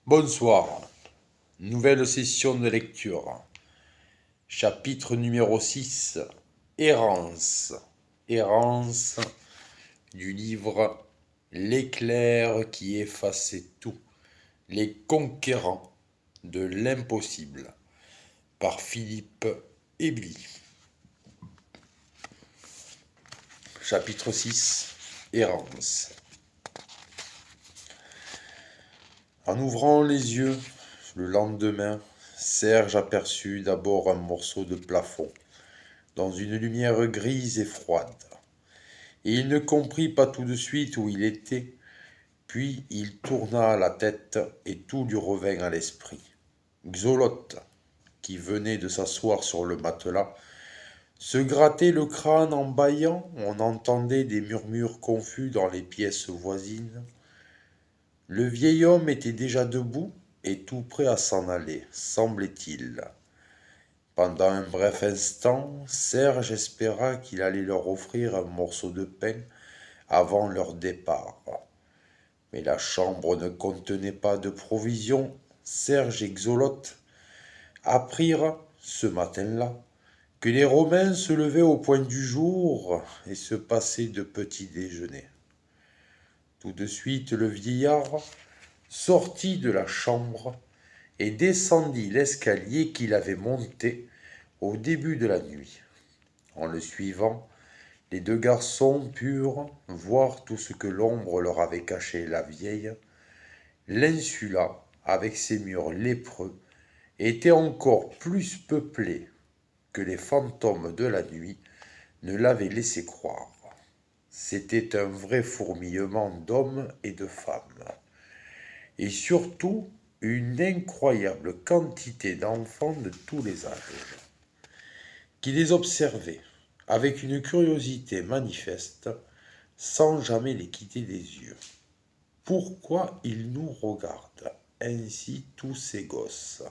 Bonsoir, nouvelle session de lecture. Chapitre numéro 6, Errance. Errance du livre L'éclair qui effaçait tout. Les conquérants de l'impossible par Philippe Ebli. Chapitre 6, Errance. En ouvrant les yeux, le lendemain, Serge aperçut d'abord un morceau de plafond, dans une lumière grise et froide. Et il ne comprit pas tout de suite où il était, puis il tourna la tête et tout lui revint à l'esprit. Xolotte, qui venait de s'asseoir sur le matelas, se grattait le crâne en bâillant, on entendait des murmures confus dans les pièces voisines. Le vieil homme était déjà debout et tout prêt à s'en aller, semblait-il. Pendant un bref instant, Serge espéra qu'il allait leur offrir un morceau de pain avant leur départ. Mais la chambre ne contenait pas de provisions. Serge et Xolotte apprirent, ce matin-là, que les Romains se levaient au point du jour et se passaient de petit déjeuner. Tout de suite, le vieillard sortit de la chambre et descendit l'escalier qu'il avait monté au début de la nuit. En le suivant, les deux garçons purent voir tout ce que l'ombre leur avait caché la vieille. L'insula, avec ses murs lépreux, était encore plus peuplée que les fantômes de la nuit ne l'avaient laissé croire. C'était un vrai fourmillement d'hommes et de femmes, et surtout une incroyable quantité d'enfants de tous les âges, qui les observaient avec une curiosité manifeste, sans jamais les quitter des yeux. Pourquoi ils nous regardent ainsi tous ces gosses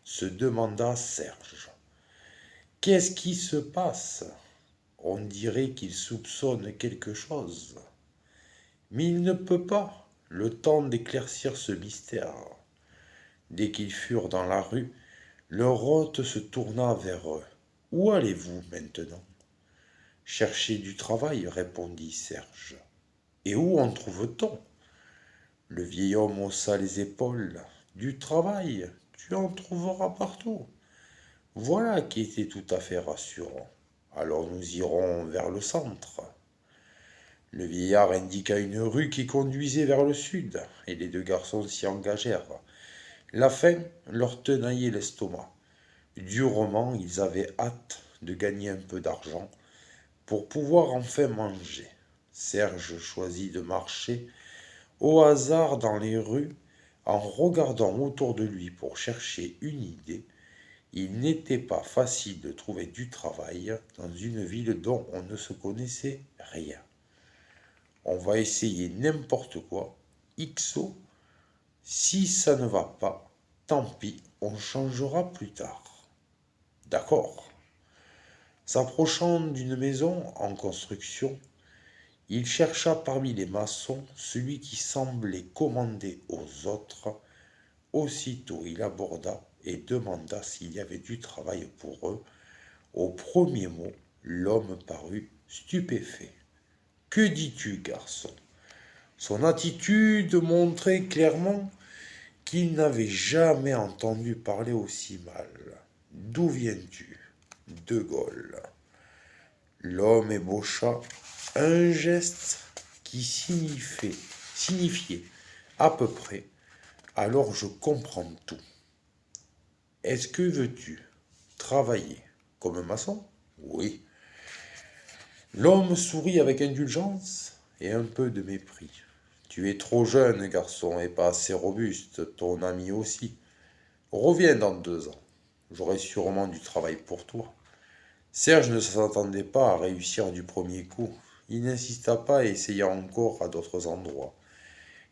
se demanda Serge. Qu'est-ce qui se passe? On dirait qu'ils soupçonnent quelque chose. Mais il ne peut pas le temps d'éclaircir ce mystère. Dès qu'ils furent dans la rue, leur hôte se tourna vers eux. Où allez-vous maintenant? Chercher du travail, répondit Serge. Et où en trouve-t-on? Le vieil homme haussa les épaules. Du travail, tu en trouveras partout. Voilà qui était tout à fait rassurant. Alors nous irons vers le centre. Le vieillard indiqua une rue qui conduisait vers le sud, et les deux garçons s'y engagèrent. La faim leur tenaillait l'estomac. Durement, ils avaient hâte de gagner un peu d'argent pour pouvoir enfin manger. Serge choisit de marcher au hasard dans les rues en regardant autour de lui pour chercher une idée. Il n'était pas facile de trouver du travail dans une ville dont on ne se connaissait rien. On va essayer n'importe quoi. XO, si ça ne va pas, tant pis, on changera plus tard. D'accord. S'approchant d'une maison en construction, il chercha parmi les maçons celui qui semblait commander aux autres. Aussitôt il aborda et demanda s'il y avait du travail pour eux. Au premier mot, l'homme parut stupéfait. « Que dis-tu, garçon ?» Son attitude montrait clairement qu'il n'avait jamais entendu parler aussi mal. « D'où viens-tu ?»« De Gaulle. » L'homme ébaucha un geste qui signifiait à peu près « Alors je comprends tout. » Est-ce que veux-tu travailler comme maçon? Oui. L'homme sourit avec indulgence et un peu de mépris. Tu es trop jeune, garçon, et pas assez robuste, ton ami aussi. Reviens dans 2 ans. J'aurai sûrement du travail pour toi. Serge ne s'attendait pas à réussir du premier coup. Il n'insista pas et essaya encore à d'autres endroits,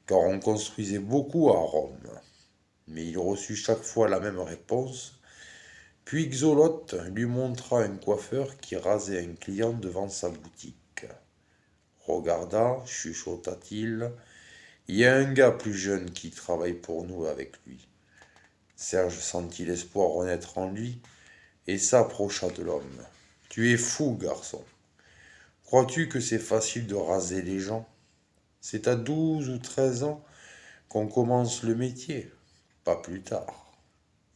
car on construisait beaucoup à Rome. Mais il reçut chaque fois la même réponse. Puis Xolotte lui montra un coiffeur qui rasait un client devant sa boutique. Regarda, chuchota-t-il, Il y a un gars plus jeune qui travaille pour nous avec lui. Serge sentit l'espoir renaître en lui et s'approcha de l'homme. Tu es fou, garçon. Crois-tu que c'est facile de raser les gens? C'est à 12 ou 13 ans qu'on commence le métier, pas plus tard.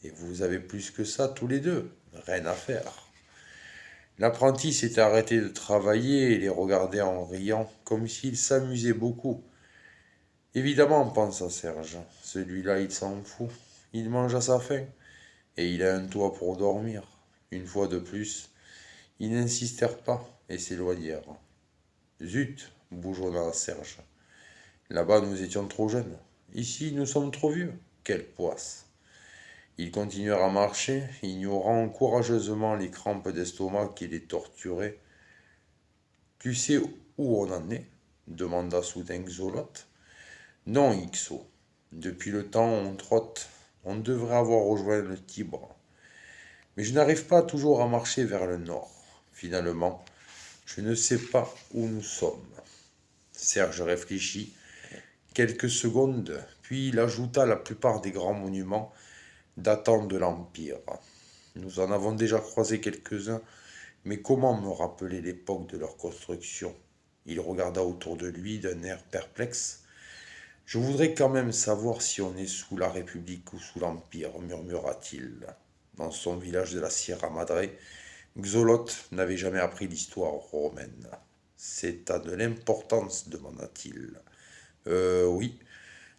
Et vous avez plus que ça tous les deux, rien à faire. L'apprenti s'était arrêté de travailler et les regardait en riant, comme s'il s'amusait beaucoup. Évidemment, pensa Serge, celui-là il s'en fout. Il mange à sa faim, et il a un toit pour dormir. Une fois de plus, ils n'insistèrent pas et s'éloignèrent. Zut, bougonna Serge. Là-bas, nous étions trop jeunes. Ici, nous sommes trop vieux. Quelle poisse! Ils continuèrent à marcher, ignorant courageusement les crampes d'estomac qui les torturaient. Tu sais où on en est? Demanda soudain Xolotte. Non, Ixo. Depuis le temps où on trotte, on devrait avoir rejoint le Tibre. Mais je n'arrive pas toujours à marcher vers le nord. Finalement, je ne sais pas où nous sommes. Serge réfléchit quelques secondes, puis il ajouta la plupart des grands monuments datant de l'Empire. Nous en avons déjà croisé quelques-uns, mais comment me rappeler l'époque de leur construction? Il regarda autour de lui d'un air perplexe. Je voudrais quand même savoir si on est sous la République ou sous l'Empire, murmura-t-il. Dans son village de la Sierra Madre, Xolotte n'avait jamais appris l'histoire romaine. C'est à de l'importance, demanda-t-il. Oui.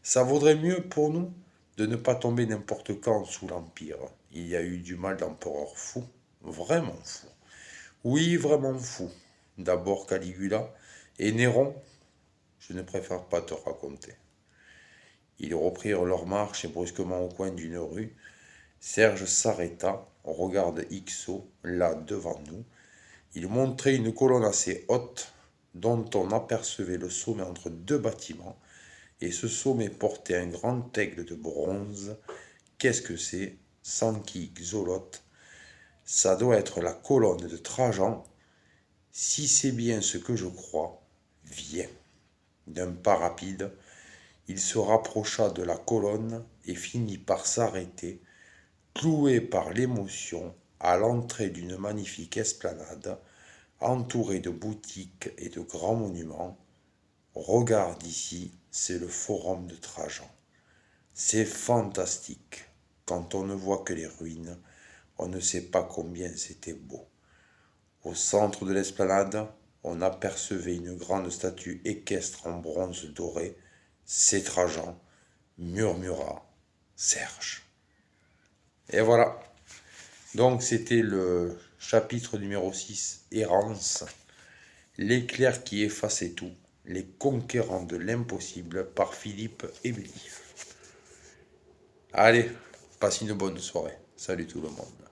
Ça vaudrait mieux pour nous de ne pas tomber n'importe quand sous l'Empire. Il y a eu du mal d'empereur fou, vraiment fou. Oui, vraiment fou. D'abord Caligula et Néron, je ne préfère pas te raconter. Ils reprirent leur marche et brusquement au coin d'une rue, Serge s'arrêta, regarde Ixo, là devant nous. Il montrait une colonne assez haute, dont on apercevait le sommet entre deux bâtiments, et ce sommet portait un grand aigle de bronze. Qu'est-ce que c'est? S'enquit Xolotte. Ça doit être la colonne de Trajan. Si c'est bien ce que je crois, viens. D'un pas rapide, il se rapprocha de la colonne et finit par s'arrêter, cloué par l'émotion, à l'entrée d'une magnifique esplanade, entourée de boutiques et de grands monuments. Regarde ici, c'est le forum de Trajan. C'est fantastique. Quand on ne voit que les ruines, on ne sait pas combien c'était beau. Au centre de l'esplanade, on apercevait une grande statue équestre en bronze doré. C'est Trajan, murmura Serge. Et voilà. Donc c'était le chapitre numéro 6, Errance. L'éclair qui effaçait tout. Les conquérants de l'impossible par Philippe Émery. Allez, passe une bonne soirée. Salut tout le monde.